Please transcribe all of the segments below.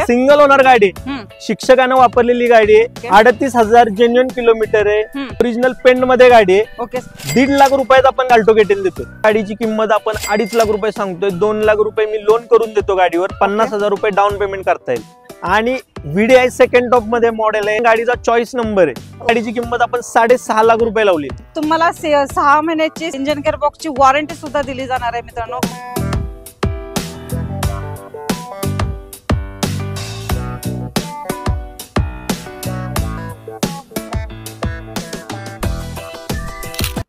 Single owner गाडी, शिक्षकाने वापरलेली गाडी आहे, 38,000 जेन्युइन किलोमीटर आहे, ओरिजिनल पेंट मध्ये गाडी आहे. 1.5 लाख रुपयात आपण अल्टो के10 देतो. गाडीची किंमत आपण 2.5 लाख रुपये सांगतोय. 2 लाख रुपये मी लोन करून देतो गाडीवर. 50,000 रुपये डाऊन पेमेंट करता येईल. आणि VDI सेकंड टॉप मध्ये मॉडेल आहे. गाडीचा चॉईस नंबर आहे. गाडीची किंमत आपण 6.5 लाख रुपये लावली. तुम्हाला 6 महिन्याची इंजिन केअर बॉक्सची वॉरंटी सुद्धा दिली जाणार आहे मित्रांनो.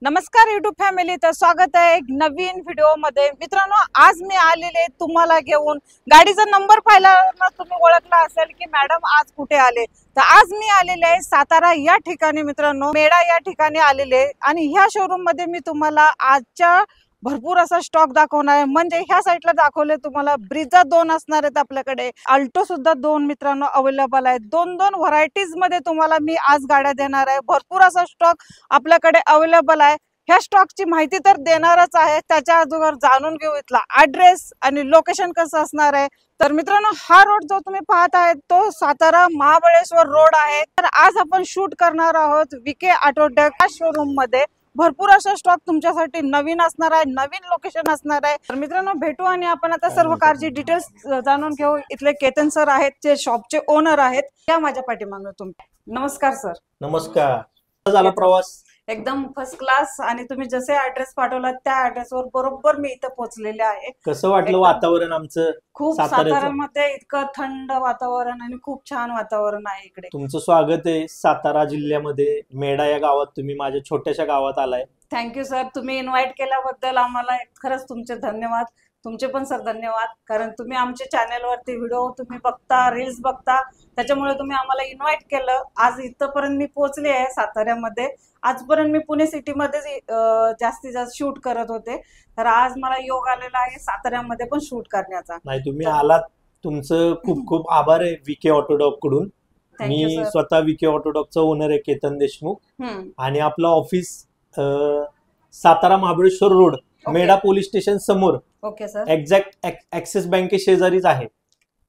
नमस्कार युट्यूब फॅमिली, तर स्वागत आहे एक नवीन व्हिडिओ मध्ये. मित्रांनो, आज मी आलेले तुम्हाला घेऊन. गाडीचा नंबर पाहिला ना तुम्ही ओळखला असेल की मॅडम आज कुठे आले. तर आज मी आलेले आहे सातारा या ठिकाणी मित्रांनो, मेडा या ठिकाणी आलेले. आणि ह्या शोरूम मध्ये मी तुम्हाला आजच्या भरपूर असा स्टॉक दाखवणार आहे. म्हणजे ह्या साईडला दाखवले तुम्हाला ब्रिझा 2 असणार आहेत आपल्याकडे, अल्टो सुद्धा 2 मित्रांनो अवेलेबल आहेत. 2 व्हरायटीज मध्ये तुम्हाला मी आज गाड्या देणार आहे. भरपूर असा स्टॉक आपल्याकडे अवेलेबल आहे. ह्या स्टॉकची माहिती तर देणारच आहे, त्याच्या अगोदर जाणून घेऊ इथला ऍड्रेस आणि लोकेशन कसं असणार आहे. तर मित्रांनो, हा रोड जो तुम्ही पाहत आहे तो सातारा महाबळेश्वर रोड आहे. तर आज आपण शूट करणार आहोत VK ऑटोटेक या शोरूम मध्ये. भरपूर असा स्टॉक तुमच्यासाठी नवीन असणार आहे, नवीन लोकेशन असणार आहे. तर मित्रांनो, भेटू आणि आपण आता सर्व कारची डिटेल्स जाणून घेऊ. इथले केतन सर आहेत, जे शॉपचे ओनर आहेत. त्या माझ्या पाठीमागे तुम्ही. नमस्कार सर. नमस्कार. झाला प्रवास एकदम फर्स्ट क्लास. आणि तुम्ही जसे ऍड्रेस पाठवला त्या ऍड्रेसवर बरोबर मी इथं पोहोचलेले आहे. कसं वाटलं वातावरण आमचं? खूप साताऱ्यामध्ये इतकं थंड वातावरण आणि खूप छान वातावरण आहे इकडे. तुमचं स्वागत आहे सातारा जिल्ह्यामध्ये मेडा या गावात. तुम्ही माझ्या छोट्याशा गावात आलाय. Thank you sir. तुम्ही इन्व्हाइट केल्याबद्दल आम्हाला खरंच तुमचे धन्यवाद. तुमचे पण सर धन्यवाद, कारण तुम्ही आमच्या चॅनलवरती व्हिडिओ तुम्ही बघता, रील्स बघता, त्याच्यामुळे तुम्ही आम्हाला इन्व्हाइट केलं. आज इथपर्यंत मी पोहोचले आहे साताऱ्यामध्ये. आजपर्यंत मी पुणे सिटीमध्ये जास्तीत जास्त शूट करत होते, तर आज मला योग आलेला आहे साताऱ्यामध्ये पण शूट करण्याचा. नाही, तुम्ही आलात, तुमचं खूप खूप आभार आहे VK ऑटोडॉक कडून. मी स्वतः VK ऑटोडॉकचा ओनर आहे, केतन देशमुख. आणि आपलं office Satara Mahabaleshwar road, Medha police station समोर, ओके सर, एक्झॅक्ट ऍक्सिस बँके शेजारीच आहे.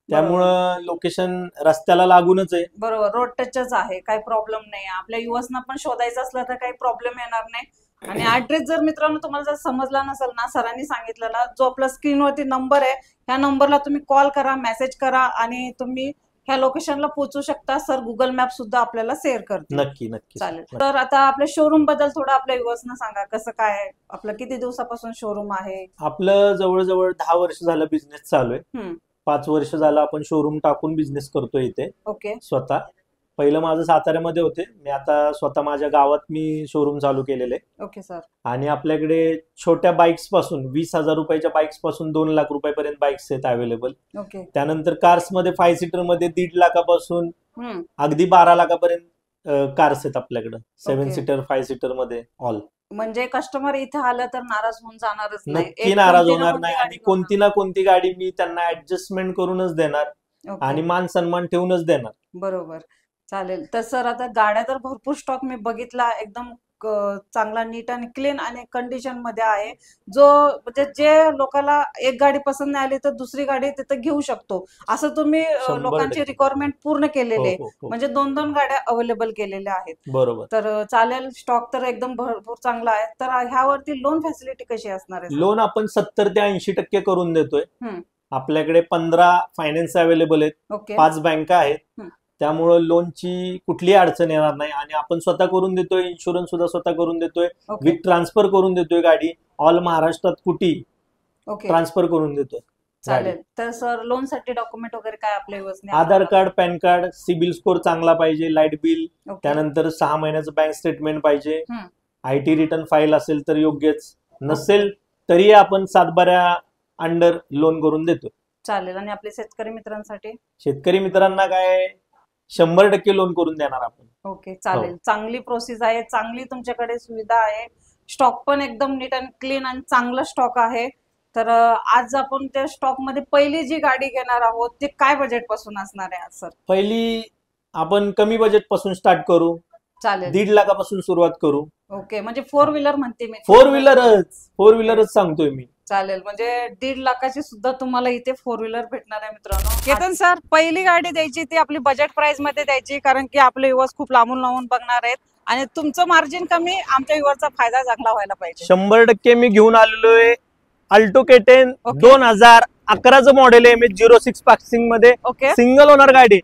त्यामुळं लोकेशन रस्त्याला लागूनच आहे. बरोबर, रोड टचच आहे, काही प्रॉब्लेम नाही. आपल्या युवसना पण शोधायचं असलं तर काही प्रॉब्लेम येणार नाही. आणि ऍड्रेस जर मित्रांनो तुम्हाला जर समजला नसेल ना, सरांनी सांगितलेला जो आपला स्क्रीनवरती नंबर आहे, ह्या नंबरला तुम्ही कॉल करा, मेसेज करा आणि तुम्ही ह्या लोकेशनला पोहोचू शकता. सर गुगल मॅप सुद्धा आपल्याला शेअर करतील. नक्की नक्की चालेल. तर आता आपल्या शोरूम बद्दल थोडं आपल्या युवसना सांगा, कसं काय आपलं, किती दिवसापासून शोरूम आहे? आपलं जवळजवळ 10 वर्ष झालं बिझनेस चालू आहे. 5 वर्ष झालं आपण शोरूम टाकून बिझनेस करतोय इथे. ओके. स्वतः पहिलं माझं साताऱ्यामध्ये होते, मी आता स्वतः माझ्या गावात मी शोरूम चालू केलेले. Okay sir. आणि आपल्याकडे छोट्या बाईक्स पासून 20,000 रुपयाच्या बाईक्स पासून 2 लाख रुपयापर्यंत बाईक्स आहेत अवेलेबल. ओके. त्यानंतर कार्स मध्ये 5 सीटर मध्ये 1.5 लाखापासून अगदी 12 लाखापर्यंत कार्स आहेत आपल्याकडे. 7 सीटर 5 सीटर मध्ये ऑल. म्हणजे कस्टमर इथे आलं तर नाराज होऊन जाणारच नाही, नक्की नाराज होणार नाही. आणि कोणती ना कोणती गाडी मी त्यांना ऍडजस्टमेंट करूनच देणार आणि मान सन्मान ठेवूनच देणार. बरोबर. चालेल. तर सर आता गाड्या तर भरपूर स्टॉक मी बघितला, एकदम चांगला नीट आणि क्लीन आणि कंडिशन मध्ये आहे. जो म्हणजे जे लोकांना एक गाडी पसंत नाही आली तर दुसरी गाडी तिथे घेऊ शकतो, असं तुम्ही लोकांची रिक्वायरमेंट पूर्ण केलेली आहे. म्हणजे 2 गाड्या अवेलेबल केलेल्या आहेत. बरोबर. तर चालेल. स्टॉक तर एकदम भरपूर चांगला आहे. तर ह्यावरती लोन फॅसिलिटी कशी असणार आहे? लोन आपण 70 ते 80% करून देतोय. आपल्याकडे 15 फायनान्स अवेलेबल आहेत, 5 बँका आहेत. त्यामुळं लोनची कुठलीही अडचण येणार नाही. आणि आपण स्वतः करून देतोय, इन्शुरन्स सुद्धा स्वतः करून देतोय, विथ ट्रान्सफर करून देतोय गाडी. ऑल महाराष्ट्रात कुठे ट्रान्सफर करून देतोय. चालेल. तर सर लोन साठी डॉक्युमेंट वगैरे काय आपल्या व्यवस्थित? Aadhaar card, PAN card, CIBIL score चांगला पाहिजे, लाईट बिल, त्यानंतर 6 महिन्याचं बँक स्टेटमेंट पाहिजे. IT रिटर्न फाईल असेल तर योग्यच, नसेल तरी आपण 7/12 अंडर लोन करून देतो. चालेल. आणि आपल्या शेतकरी मित्रांसाठी? शेतकरी मित्रांना काय 100% लोन करून देणार आपण. ओके. चालेल. चांगली प्रोसेस आहे, चांगली तुमच्याकडे सुविधा आहे. स्टॉक पण एकदम नीट अँड क्लीन आणि चांगला स्टॉक आहे. तर आज आपण त्या स्टॉक मध्ये पहिली जी गाडी घेणार आहोत ती काय बजेट पासून असणार आहे सर? पहिली आपण कमी बजेट पासून स्टार्ट करू. चालेल. 1.5 लाखापासून सुरुवात करू. ओके. म्हणजे 4 व्हीलर म्हणते मी. 4 व्हीलरच सांगतोय मी. चालेल, म्हणजे 1.5 लाखाची सुद्धा तुम्हाला इथे 4 व्हीलर भेटणार आहे मित्रांनो. केतन सर, पहिली गाडी द्यायची ती आपली बजेट प्राइस मध्ये द्यायची, कारण की आपले युवर्स खूप लांबून लांबून बघणार आहेत आणि तुमचं मार्जिन कमी, आमच्या युवरचा फायदा चांगला व्हायला पाहिजे. 100% मी घेऊन आलेलो आहे अल्टो K10 Okay. 2011चं मॉडेल आहे, MH06 पासिंग मध्ये ओके सिंगल ओनर गाडी,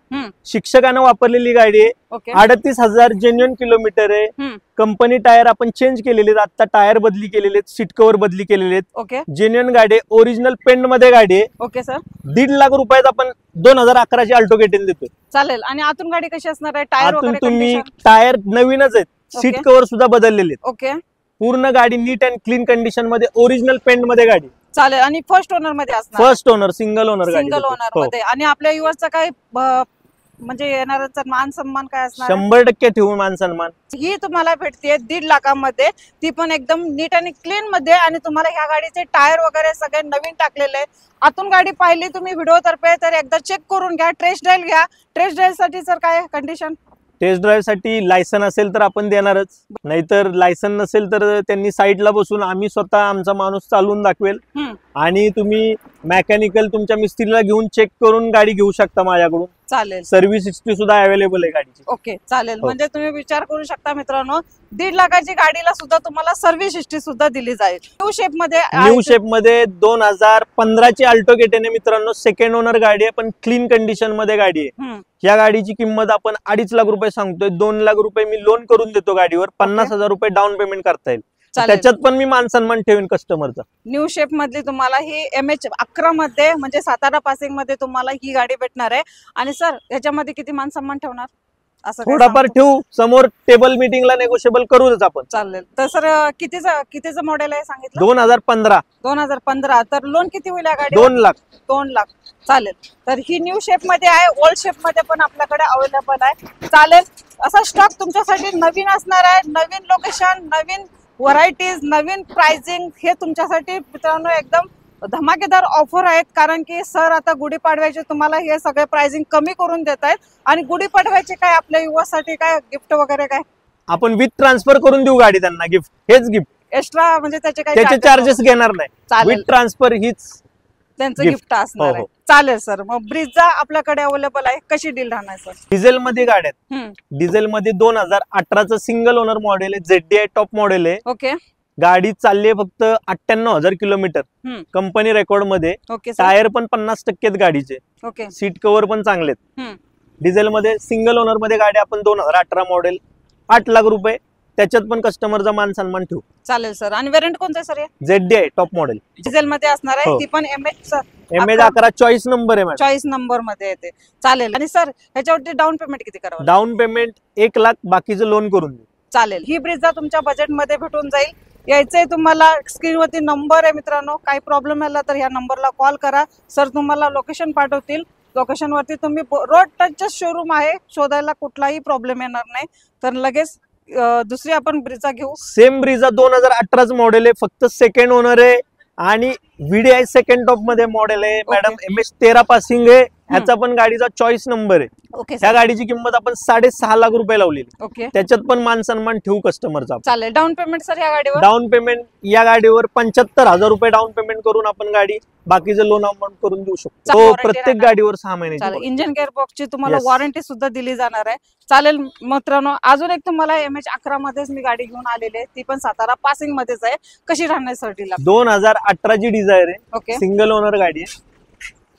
शिक्षकानं वापरलेली गाडी आहे. ओके 38,000 जेन्युअन किलोमीटर आहे. कंपनी टायर आपण चेंज केलेले आहेत, आता टायर बदली केलेले आहेत, सीट कव्हर बदली केलेले आहेत. ओके जेन्युअन गाडी आहे, ओरिजिनल पेंट मध्ये गाडी आहे. ओके सर, 1.5 लाख रुपयात आपण 2011ची अल्टो K10 देतोय. चालेल. आणि आतून गाडी कशी असणार आहे? टायर आतून वगैरे तुम्ही condition? टायर नवीनच आहेत, सीट Okay. कव्हर सुद्धा बदललेले आहेत. ओके पूर्ण गाडी नीट अँड क्लीन कंडिशन मध्ये ओरिजिनल पेंट मध्ये गाडी. चालेल. आणि फर्स्ट ओनर मध्ये असणार? फर्स्ट ओनर, सिंगल ओनर गाडी. सिंगल ओनर मध्ये. आणि आपल्या युवरचा काय म्हणजे येणाऱ्यांचा मान सन्मान काय असणार? 100% ठेवून मान सन्मान. ही तुम्हाला भेटते 1.5 लाखामध्ये, ती पण एकदम नीट आणि क्लीन मध्ये. आणि तुम्हाला ह्या गाडीचे टायर वगैरे सगळे नवीन टाकलेले आहे. आतून गाडी पाहिली तुम्ही व्हिडिओ तर्फे तर एकदा चेक करून घ्या. टेस्ट ड्राईव्ह घ्या. टेस्ट ड्राईव्ह साठी सर काय कंडिशन? टेस्ट ड्राईव्ह साठी लायसन असेल तर आपण देणारच, नाहीतर लायसन नसेल तर त्यांनी साईडला बसून आम्ही स्वतः आमचा माणूस चालवून दाखवेल. आणि तुम्ही मेकॅनिकल तुमच्या मिस्त्रीला घेऊन चेक करून गाडी घेऊ शकता माझ्याकडून. चालेल. सर्व्हिस हिस्ट्री सुद्धा अवेलेबल आहे गाडीची. ओके चालेल. हो. म्हणजे तुम्ही विचार करू शकता मित्रांनो, 1.5 लाखाची गाडीला सुद्धा तुम्हाला सर्व्हिस हिस्ट्री सुद्धा दिली जाईल. न्यू शेप मध्ये, न्यू शेप मध्ये 2015ची अल्टो K10 आहे मित्रांनो. सेकंड ओनर गाडी आहे, पण क्लीन कंडिशन मध्ये गाडी आहे. या गाडीची किंमत आपण 2.5 लाख रुपये सांगतोय. 2 लाख रुपये मी लोन करून देतो गाडीवर. 50,000 रुपये डाऊन पेमेंट करता येईल. त्याच्यात पण मी मान सन्मान ठेवीन कस्टमरचा. न्यू शेप मधली तुम्हाला ही MH11 मध्ये, म्हणजे सातारा पासिंग मध्ये तुम्हाला ही गाडी भेटणार आहे. आणि सर याच्यामध्ये किती मान सन्मान ठेवणार? असं काय थोडाफार सांगतो? ठेवू, समोर टेबल मीटिंगला नेगोशिएबल करूच आपण. चालेल. तर सर कितीचं मॉडेल आहे सांगितलं? 2015. 2015. तर लोन किती होईल या गाडी? 2 लाख. 2 लाख. चालेल. तर ही न्यू शेप मध्ये आहे, ओल्ड शेप मध्ये पण आपल्याकडे अवेलेबल आहे. चालेल. असा स्टॉक तुमच्यासाठी नवीन असणार आहे. नवीन लोकेशन, नवीन व्हरायटीज, नवीन प्राइसिंग, हे तुमच्यासाठी मित्रांनो एकदम धमाकेदार ऑफर आहेत. कारण की सर आता गुढीपाडव्याचे तुम्हाला हे सगळे प्राइसिंग कमी करून देत आहेत. आणि गुढीपाडव्याचे काय आपल्या युवासाठी काय गिफ्ट वगैरे काय आपण विथ ट्रान्सफर करून देऊ गाडी त्यांना. गिफ्ट हेच गिफ्ट, एक्स्ट्रा म्हणजे त्याचे त्याचे चार्जेस घेणार नाही. चालेल. विथ ट्रान्सफर हीच त्यांचं gift. गिफ्ट असणार हो, आहे. हो. चालेल सर. मग ब्रिजचा आपल्याकडे अवेलेबल आहे. कशी डील राहणार सर? डिझेल मध्ये गाड्या आहेत. डिझेल मध्ये 2018चं सिंगल ओनर मॉडेल आहे. ZDI टॉप मॉडेल आहे. ओके गाडी चालली आहे फक्त 98,000 किलोमीटर कंपनी रेकॉर्ड मध्ये. ओके टायर पण 50% गाडीचे. ओके सीट कव्हर पण चांगलेत. डिझेल मध्ये सिंगल ओनर मध्ये गाडी आपण 2018 मॉडेल 8 लाख रुपये, त्याच्यात पण कस्टमरचा मान सन्मान ठेवू. चालेल सर. आणि वेरियंट कोणतं आहे sir? ZDI top model diesel मध्ये असणार आहे. हो. ती पण MH11 चॉईस नंबर आहे मॅडम. चॉईस नंबर मध्ये येते. चालेल. आणि सर ह्याच्यावरती डाऊन पेमेंट किती करावं? डाऊन पेमेंट 1 लाख, बाकीचं लोन करून देऊ. चालेल. ही ब्रिजचा तुमच्या बजेट मध्ये भेटून जाईल. यायचंय तुम्हाला, स्क्रीनवरती नंबर आहे मित्रांनो. काही प्रॉब्लेम आला तर ह्या नंबरला कॉल करा. सर तुम्हाला लोकेशन पाठवतील. लोकेशन वरती तुम्ही रोड टचचं शोरूम आहे, शोधायला कुठलाही प्रॉब्लेम येणार नाही. तर लगेच दुसरी आपण ब्रिजा घेऊ. सेम ब्रिजा 2018 मॉडेल आहे, फक्त सेकंड ओनर आहे. आणि VDI सेकंड टॉप मध्ये मॉडेल आहे मॅडम. MH13 पासिंग आहे. ह्याचा पण गाडीचा चॉईस नंबर आहे. ओके. त्या गाडीची किंमत आपण 6.5 लाख रुपये लावलेली. ओके. त्याच्यात पण मान सन्मान ठेवू कस्टमरचा. चालेल. डाऊन पेमेंट सर या गाडीवर? डाऊन पेमेंट या गाडीवर 75,000 रुपये डाऊन पेमेंट करून आपण गाडी बाकीचं लोन अमाऊंट करून देऊ शकतो. हो, प्रत्येक गाडीवर 6 महिन्याची. इंजिन गिअर बॉक्सची तुम्हाला Yes. वॉरंटी सुद्धा दिली जाणार आहे. चालेल मित्रांनो. अजून एक तुम्हाला MH11 मध्येच मी गाडी घेऊन आलेली आहे. ती पण सातारा पासिंग मध्येच आहे. कशी राहणार सर डील? 2018ची डिझायर आहे. ओके. सिंगल ओनर गाडी आहे.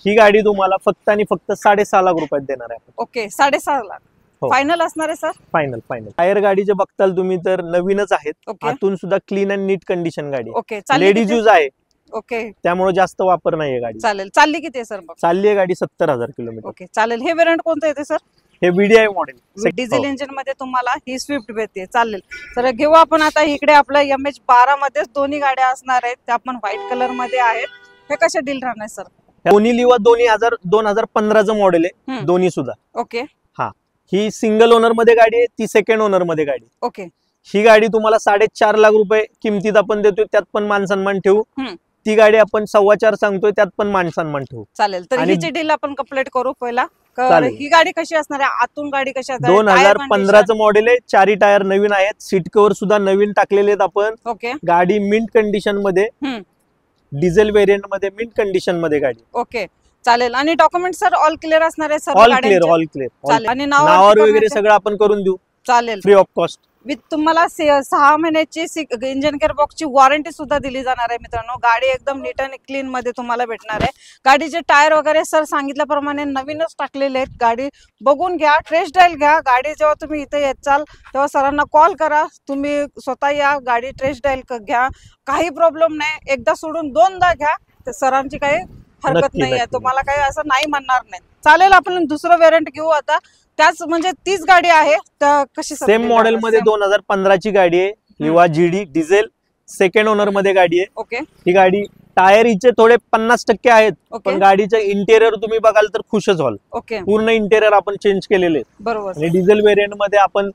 ही गाडी तुम्हाला फक्त आणि फक्त 6.5 लाख रुपयात देणार आहे. ओके. 6.5 लाख हो. फायनल असणार आहे सर? फायनल. टायर गाडीचे बघताल तुम्ही तर नवीनच आहेत. ओके. आतून सुद्धा क्लीन अँड नीट कंडिशन गाडी. ओके. लेडीज यूज आहे. ओके. त्यामुळे जास्त वापर नाहीये गाडी. चालेल. चालली किती आहे सर मग? चालली आहे गाडी 70,000 किलोमीटर. ओके. चालेल. हे वेरियंट कोणतं येते सर? हे VDI मॉडेल डिझेल इंजिन मध्ये तुम्हाला ही स्विफ्ट भेटते. चालेल. तर घेऊ आपण आता इकडे आपल्या MH12 मध्येच दोन्ही गाड्या असणार आहेत. त्या पण व्हाईट कलर मध्ये आहेत. हे कशा डील राहणार सर? दोन्ही लिवा 2015चं मॉडेल आहे. दोन्ही सुद्धा. ओके. हा, ही सिंगल ओनर मध्ये गाडी आहे, ती सेकंड ओनर मध्ये गाडी. ओके. ही गाडी तुम्हाला 4.5 लाख रुपये किमतीत आपण देतोय, त्यात पण मान सन्मान ठेवू. ती गाडी आपण 4.25 सांगतोय, त्यात पण मान सन्मान ठेवू. चालेल. तर हिची डील आपण कंप्लीट करू पहिला. चालेल. ही गाडी कशी असणार आहे? आतून गाडी कशी असणार? 2015चं मॉडेल आहे. 4 टायर नवीन आहेत. सीट कव्हर सुद्धा नवीन टाकलेले आहेत आपण. ओके. गाडी मिंट कंडिशन मध्ये. डिझेल व्हेरियंट मध्ये मिंट कंडिशन मध्ये गाडी. ओके चालेल. आणि डॉक्युमेंट सर ऑल क्लिअर असणार आहे सर्व ऑल गाड्यांचे? Clear, all clear. चालेल. आणि नावावर वगैरे सगळं आपण करून देऊ. चालेल. Free of cost. विथ तुम्हाला 6 महिन्याची इंजिन केअर बॉक्सची वॉरंटी सुद्धा दिली जाणार आहे मित्रांनो. गाडी एकदम नीट अँड क्लीन मध्ये तुम्हाला भेटणार आहे. गाडीचे टायर वगैरे सर सांगितल्याप्रमाणे नवीनच टाकलेले आहेत. गाडी बघून घ्या, टेस्ट ड्राइव्ह घ्या. गाडी जेव्हा तुम्ही इथे येचाल तेव्हा सरांना कॉल करा, तुम्ही स्वतः या, गाडी टेस्ट ड्राइव्ह घ्या. काही प्रॉब्लेम नाही, एकदा सोडून 2दा घ्या, तर सरांची काही हरकत नाही आहे, तुम्हाला काही असं नाही म्हणणार नाही. चालेल. आपण दुसरं वेरियंट घेऊ आता. त्याच म्हणजे तीच गाडी आहे तर कशी? सेम मॉडेल मध्ये 2015 ची गाडी आहे. लिवा GD डिझेल, सेकंड ओनर मध्ये गाडी आहे. ओके. ही गाडी टायर हिचे थोडे 50% आहेत, पण गाडीचं इंटेरियर तुम्ही बघाल तर खुशच व्हाल. ओके. पूर्ण इंटेरियर आपण चेंज केलेले. बरोबर. आणि डिझेल व्हेरियंट मध्ये आपण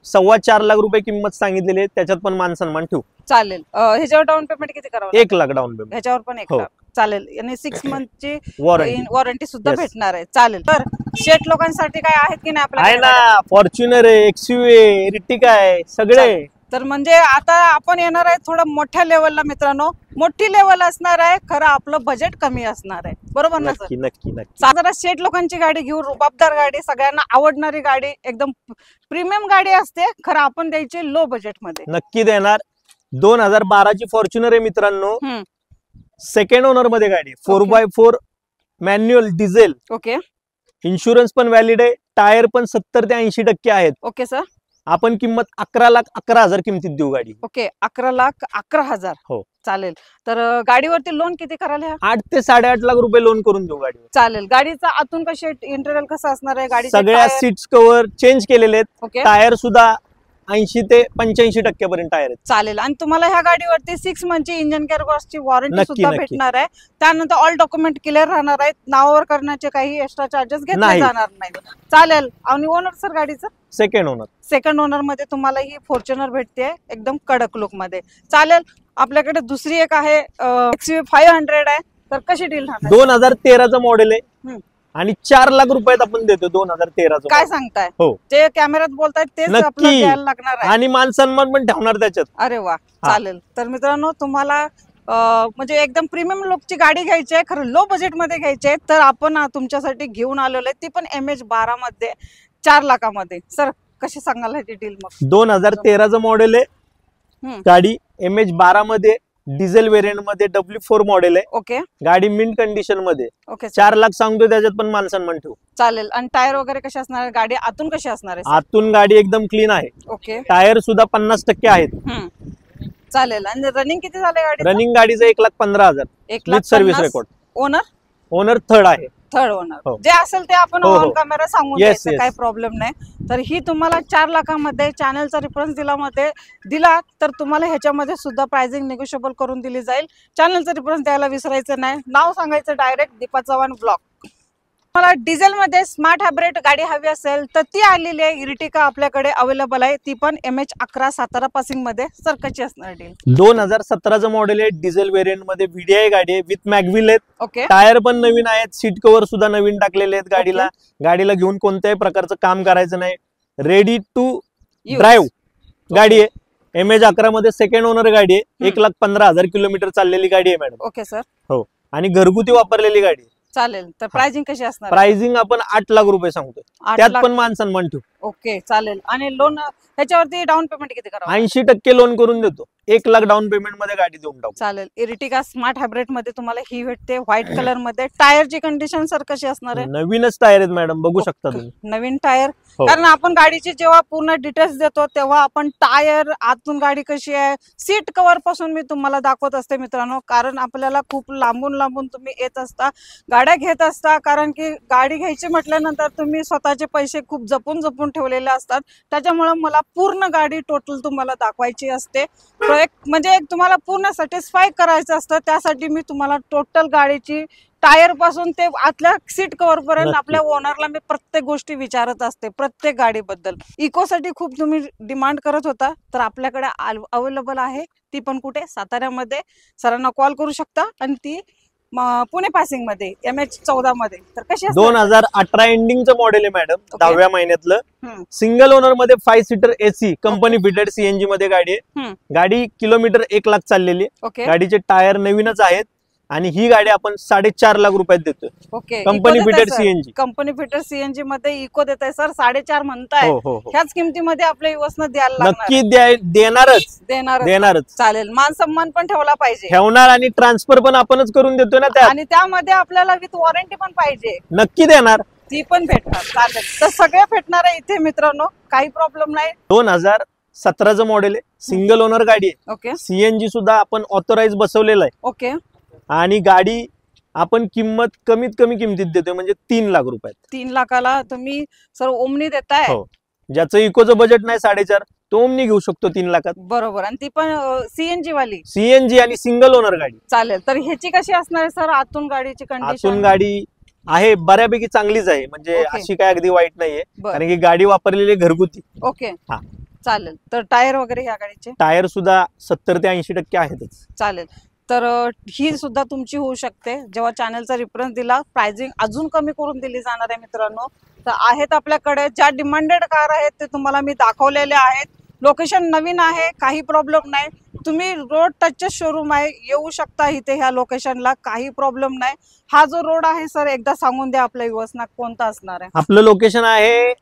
4.25 लाख रुपये किंमत सांगितलेली आहे, त्याच्यात पण मान सन्मान ठेवू. चालेल. ह्याच्यावर डाऊन पेमेंट किती करावं? 1 लाख डाऊन पेमेंट. ह्याच्यावर पण 1 लाख. चालेल. आणि 6 मंथची वॉरंटी सुद्धा भेटणार आहे. चालेल. तर शेट लोकांसाठी काय आहेत की नाही आहे आपल्याला? ना, फॉर्च्युनर आहे, XUV आहे, इर्टिगा आहे, सगळे. तर म्हणजे आता आपण येणार आहे थोडं मोठ्या लेवलला मित्रांनो. मोठी लेवल असणार आहे, खरं आपलं बजेट कमी असणार आहे. बरोबर ना सर? नक्की नक्की नक्की. साधारण शेट लोकांची गाडी घेऊ, रुबाबदार गाडी, सगळ्यांना आवडणारी गाडी, एकदम प्रीमियम गाडी असते, खरं आपण द्यायची लो बजेट मध्ये. नक्की देणार. 2012 ची फॉर्च्युनर आहे मित्रांनो. सेकंड ओनर मध्ये गाडी, 4x4 manual diesel. Okay. Insurance पण व्हॅलिड आहे. टायर पण 70 ते 80% आहेत. Okay sir. आपण किंमत 11,11,000 किमतीत देऊ गाडी. ओके. 11,11,000. हो. चालेल. तर गाडीवरती लोन किती करायला? 8 ते 8.5 लाख रुपये लोन करून देऊ गाडीवर. चालेल. गाडीचा आतून कशी इंटेरियर कसं असणार आहे? गाडी सगळ्या सीट्स कव्हर चेंज केलेले आहेत. ओके. टायर सुद्धा 80 ते 85% पर्यंत टायर आहेत. चालेल. आणि तुम्हाला ह्या गाडीवरती 6 मंथची इंजिन केअर बॉक्सची वॉरंटी सुद्धा भेटणार आहे. त्यानंतर ऑल डॉक्युमेंट क्लिअर राहणार आहेत. नावावर करण्याचे काही एक्स्ट्रा चार्जेस घेतले जाणार नाही. चालेल. आणि ओनर सर गाडीचं? Second owner. सेकंड ओनर मध्ये तुम्हाला ही फॉर्च्युनर भेटते एकदम कडक लुक मध्ये. चालेल. आपल्याकडे दुसरी एक आहे XUV 500 आहे, तर कशी डील राहणार? 2013चं मॉडेल आहे आणि 4 लाख रुपयात आपण देतो. 2013चं. काय सांगताय? हो. जे कॅमेऱ्यात बोलतायत तेच आपल्याला द्यायला लागणार आहे. आणि मान सन्मान पण ठेवणार त्याच्यात. अरे वा. चालेल. तर मित्रांनो तुम्हाला म्हणजे एकदम प्रीमियम लुकची गाडी घ्यायची आहे, खरं लो बजेट मध्ये घ्यायची आहे, तर आपण तुमच्यासाठी घेऊन आलेलो आहे, ती पण MH12 मध्ये 4 लाखामध्ये. सर कशी सांगाल ह्याची डील? मग 2013चं मॉडेल आहे गाडी, MH12 मध्ये डिझेल व्हेरियंट मध्ये W4 मॉडेल आहे. ओके. गाडी मिंट कंडिशन मध्ये. ओके. 4 लाख सांगतो, त्याच्यात पण मान सन्मान ठेवू. चालेल. आणि टायर वगैरे कशी असणार आहे? गाडी आतून कशी असणार आहे? आतून गाडी एकदम क्लीन आहे. ओके. टायर सुद्धा 50% आहेत. चालेल. आणि रनिंग किती झाले गाडी? रनिंग गाडीचं 1,15,000. 1,50,000 सर्व्हिस रेकॉर्ड. ओनर थर्ड आहे. Third owner. जे असेल ते आपण ऑन कॅमेरा सांगून द्यायचं, काही प्रॉब्लेम नाही. तर ही तुम्हाला 4 लाखामध्ये चॅनलचा रेफरन्स दिला तर तुम्हाला ह्याच्यामध्ये सुद्धा प्राइसिंग निगोशिएबल करून दिली जाईल. चॅनलचा रेफरन्स द्यायला विसरायचं नाही. नाव सांगायचं डायरेक्ट दीपा चव्हाण ब्लॉग. मला डिझेल मध्ये स्मार्ट हायब्रिड गाडी हवी असेल तर ती आलेली आहे. इर्टिगा आपल्याकडे अवेलेबल आहे, ती पण MH11 सातारा पासिंग मध्ये. सर कशी असणार डील? 2017चं मॉडेल आहे. डिझेल व्हेरियंट मध्ये VDI गाडी आहे, विथ मॅगव्हील आहेत. ओके. टायर पण नवीन आहेत. सीट कव्हर सुद्धा नवीन टाकलेले आहेत गाडीला. गाडीला घेऊन कोणत्याही प्रकारचं काम करायचं नाही. रेडी टू ड्राईव्ह गाडी आहे. MH11 मध्ये सेकंड ओनर गाडी आहे. 1,15,000 किलोमीटर चाललेली गाडी आहे मॅडम. Okay sir. हो. आणि घरगुती वापरलेली गाडी. चालेल. तर प्राइसिंग कशी असणार? प्राइसिंग आपण 8 लाख रुपये सांगतो, त्यात पण मान सन्मान ठेवू. ओके. चालेल. आणि लोन ह्याच्यावरती डाऊन पेमेंट किती करावं? 80% लोन करून देतो. 1 लाख डाऊन पेमेंट मध्ये गाडी देऊन टाकू. चालेल. इर्टिगा स्मार्ट हायब्रिड मध्ये तुम्हाला ही भेटते व्हाईट कलर मध्ये. टायरची कंडिशन सर कशी असणार आहे? नवीनच टायर आहेत मॅडम, बघू शकता तुम्ही. नवीन टायर. कारण आपण गाडीची जेव्हा पूर्ण डिटेल्स देतो तेव्हा आपण टायर, आतून गाडी कशी आहे, सीट कव्हर पासून मी तुम्हाला दाखवत असते मित्रांनो. कारण आपल्याला खूप लांबून तुम्ही येत असता, गाड्या घेत असता, कारण की गाडी घ्यायची म्हटल्यानंतर तुम्ही स्वतःचे पैसे खूप जपून ठेवलेले असतात. त्याच्यामुळे मला पूर्ण गाडी टोटल तुम्हाला दाखवायची असते. म्हणजे तुम्हाला पूर्ण सॅटिस्फाय करायचं असतं. त्यासाठी मी तुम्हाला टोटल गाडीची टायर पासून ते आतल्या सीट कव्हर पर्यंत आपल्या ओनरला मी प्रत्येक गोष्टी विचारत असते, प्रत्येक गाडीबद्दल. इकोसाठी खूप तुम्ही डिमांड करत होता, तर आपल्याकडे अवेलेबल आहे. ती पण कुठे? साताऱ्यामध्ये. सरांना कॉल करू शकता. आणि ती पुणे पासिंग मध्ये MH14 मध्ये. तर कशी? 2018 एंडिंगचं मॉडेल आहे मॅडम, 10व्या महिन्यातलं. सिंगल ओनर मध्ये 5 seater AC company fitted CNG मध्ये गाडी आहे. गाडी किलोमीटर 1 लाख चाललेली. गाडीचे टायर नवीनच आहेत. आणि ही गाडी आपण 4.5 लाख रुपयात देतोय. Okay, company fitted CNG. Company fitted CNG मध्ये इको देत आहे सर. 4.5 म्हणताय. हो हो, ह्याच किमतीमध्ये आपल्या युवसना द्यायला लागणार नक्की देणारच. चालेल. मान सन्मान पण ठेवला पाहिजे. ठेवणार आणि ट्रान्सफर पण आपणच करून देतोय ना त्यात. आणि त्यामध्ये आपल्याला विथ वॉरंटी पण पाहिजे. नक्की देणार. ती पण भेटणार. चालेल. तर सगळे भेटणार आहे इथे मित्रांनो, काही प्रॉब्लेम नाही. 2017चं मॉडेल आहे, सिंगल ओनर गाडी आहे. ओके. सीएनजी सुद्धा आपण ऑथोराइज बसवलेलं आहे. ओके. आणि गाडी आपण किंमत कमीत कमी किमतीत देतोय, म्हणजे 3 लाख रुपयात. 3 लाखाला तुम्ही सर ओमनी देताय. हो, ज्याचं इकोचं बजेट नाही 4.5, तो ओमनी घेऊ शकतो 3 लाखात. बरोबर. आणि ती पण सीएनजी वाली. सीएनजी आणि सिंगल ओनर गाडी. चालेल. तर ह्याची कशी असणार आहे सर आतून गाडीची कंडिशन? आतून गाडी आहे बऱ्यापैकी चांगलीच आहे, म्हणजे ओके. अशी काय अगदी वाईट नाहीये, बरं. कारण की गाडी वापरलेली आहे घरगुती. ओके. हा. चालेल. तर टायर वगैरे ह्या गाडीचे टायर सुद्धा 70 ते 80% आहेतच. चालेल. तर ही सुद्धा तुमची होऊ शकते. जेव्हा चॅनलचा रेफरन्स दिला, प्राइसिंग अजून कमी करून दिली जाणार आहे मित्रांनो. तर आहेत आपल्याकडे ज्या डिमांडेड कार आहेत ते तुम्हाला मी दाखवलेले आहेत. लोकेशन नवीन आहे, काही प्रॉब्लेम नाही. तुम्ही रोड टचचे शोरूम आहे, येऊ शकता इथे ह्या लोकेशनला, काही प्रॉब्लेम नाही. हा जो रोड आहे सर एकदा सांगून द्या आपल्या युवसना कोणता असणार आहे. आपलं लोकेशन आहे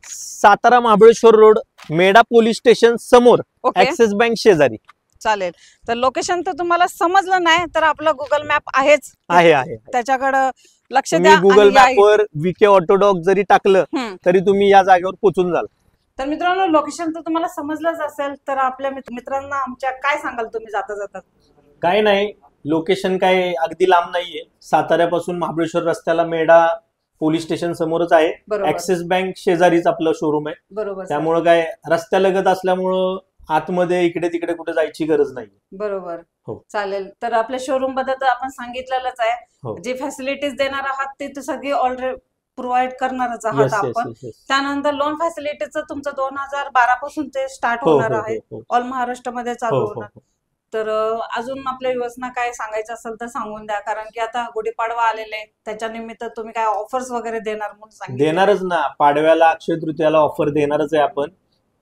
Satara Mahabaleshwar road, Medha police station समोर, ओके. ऍक्सिस बँक शेजारी. चालेल. तर लोकेशन तर तुम्हाला समजलं नाही तर आपलं गुगल मॅप आहेच, आहे. त्याच्याकडे लक्ष तुम्ही द्या. गुगल मॅपवर विके ऑटोडॉक जरी टाकलं तरी तुम्ही या जागेवर पोहोचून जाल. तर मित्रांनो लोकेशन तर तुम्हाला समजलंच असेल. तर आपल्या मित्रांना आमच्या काय सांगाल तुम्ही जाता जाता? काय नाही, लोकेशन काय अगदी लांब नाहीये. साताऱ्यापासून महाबळेश्वर रस्त्याला मेडा पोलीस स्टेशन समोरच आहे. बरोबर. ऍक्सिस बँक शेजारीच आपलं शोरूम आहे. बरोबर. त्यामुळं काय रस्त्यालगत असल्यामुळं आतमध्ये इकडे तिकडे कुठे जायची गरज नाही. बरोबर. हो. चालेल. तर आपल्या शोरूम बद्दल तर आपण सांगितलेलंच आहे. हो. जी फॅसिलिटीज देणार आहात ती तर सगळी ऑलरेडी प्रोव्हाइड करणारच आहात आपण. त्यानंतर लोन फॅसिलिटीचं तुमचं 2012 पासून ते स्टार्ट होणार आहे. ऑल महाराष्ट्रामध्ये चालू होणार. तर अजून आपल्या युवसना काय सांगायचं असेल तर सांगून द्या, कारण की आता गुढीपाडवा आलेले, त्याच्या निमित्त तुम्ही काय ऑफर्स वगैरे देणार म्हणून सांगितलं? देणारच ना, पाडव्याला अक्षय तृतीयाला ऑफर देणारच आहे आपण.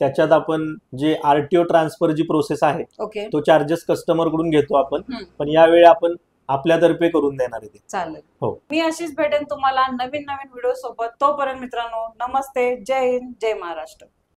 त्याच्यात आपण जे आरटीओ ट्रान्सफर जी प्रोसेस आहे, ओके, तो चार्जेस कस्टमर कडून घेतो आपण, पण यावेळी आपण आपल्यातर्फे करून देणार आहे. चालेल. हो. मी अशीच भेटेन तुम्हाला नवीन व्हिडिओ सोबत. तोपर्यंत मित्रांनो नमस्ते, जय हिंद, जय महाराष्ट्र.